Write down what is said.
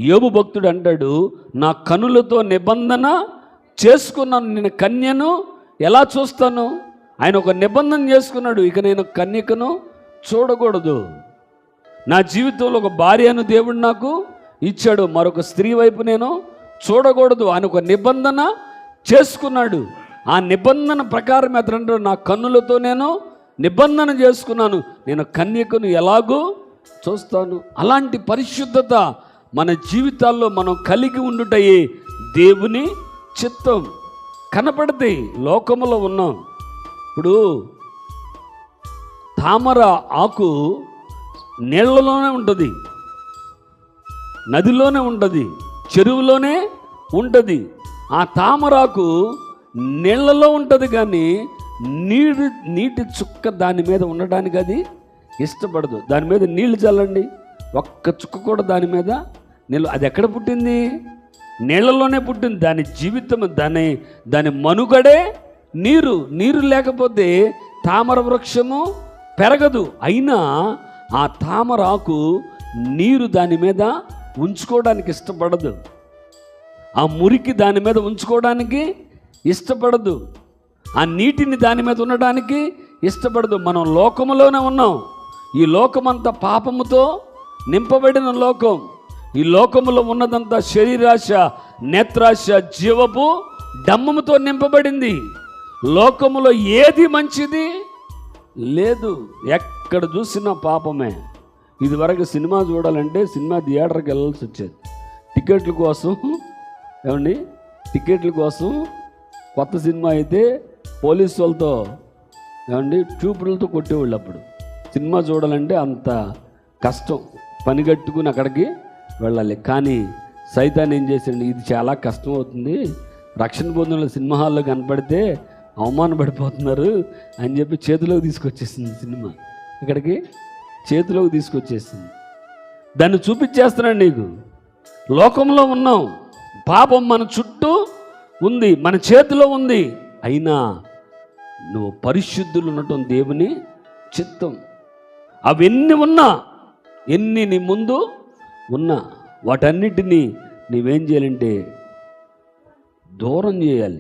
యోబు భక్తుడు అంటాడు, నా కనులతో నిబంధన చేసుకున్నాను, నేను కన్యను ఎలా చూస్తాను? ఆయన ఒక నిబంధన చేసుకున్నాడు, ఇక నేను కన్యకను చూడకూడదు. నా జీవితంలో ఒక భార్యను దేవుడు నాకు ఇచ్చాడు, మరొక స్త్రీ వైపు నేను చూడకూడదు అని ఒక నిబంధన చేసుకున్నాడు. ఆ నిబంధన ప్రకారం అతను నా కన్నులతో నేను నిబంధన చేసుకున్నాను, నేను కన్యకను ఎలాగూ చూస్తాను. అలాంటి పరిశుద్ధత మన జీవితాల్లో మనం కలిగి ఉండుటయే దేవుని చిత్తం. కనపడతాయి, లోకములో ఉన్నాం. ఇప్పుడు తామర ఆకు నీళ్లలోనే ఉంటుంది, నదిలోనే ఉంటుంది, చెరువులోనే ఉంటుంది. ఆ తామరాకు నీళ్లలో ఉంటుంది, కానీ నీటి చుక్క దాని మీద ఉండడానికి అది ఇష్టపడదు. దాని మీద నీళ్లు చల్లండి, ఒక్క చుక్క కూడా దాని మీద అది ఎక్కడ పుట్టింది? నీళ్లలోనే పుట్టింది. దాని జీవితం, దాని మనుగడే నీరు. నీరు లేకపోతే తామర వృక్షము పెరగదు. అయినా ఆ తామరాకు నీరు దాని మీద ఉంచుకోవడానికి ఇష్టపడదు, ఆ మురికి దాని మీద ఉంచుకోవడానికి ఇష్టపడదు, ఆ నీటిని దాని మీద ఉండడానికి ఇష్టపడదు. మనం లోకములోనే ఉన్నాం. ఈ లోకమంతా పాపముతో నింపబడిన లోకం. ఈ లోకములో ఉన్నదంతా శరీరాశ, నేత్రాశ, జీవపు డమ్మముతో నింపబడింది. లోకములో ఏది మంచిది లేదు, ఎక్కడ చూసినా పాపమే. ఇదివరకు సినిమా చూడాలంటే సినిమా థియేటర్కి వెళ్ళాల్సి వచ్చేది టికెట్ల కోసం. ఏమండి, టికెట్ల కోసం. కొత్త సినిమా అయితే పోలీసు వాళ్ళతో ఏమండి ట్యూబ్లతో కొట్టేవాళ్ళు. అప్పుడు సినిమా చూడాలంటే అంత కష్టం, పని కట్టుకుని అక్కడికి వెళ్ళాలి. కానీ సైతాన్ ఏం చేశాడు, ఇది చాలా కష్టం అవుతుంది, రక్షణ పొందిన సినిమా హాల్లో కనపడితే అవమానపడిపోతున్నారు అని చెప్పి చేతిలోకి తీసుకొచ్చేసింది సినిమా. ఇక్కడికి చేతిలోకి తీసుకొచ్చేసింది, దాన్ని చూపించేస్తున్నాడు నీకు. లోకంలో ఉన్నాం, పాపం మన చుట్టూ ఉంది, మన చేతిలో ఉంది. అయినా నువ్వు పరిశుద్ధులు ఉండటం దేవుని చిత్తం. అవన్నీ ఉన్నా, ఎన్ని నీ ముందు ఉన్నా, వాటన్నిటినీ నీవేం చేయాలంటే దూరం చేయాలి.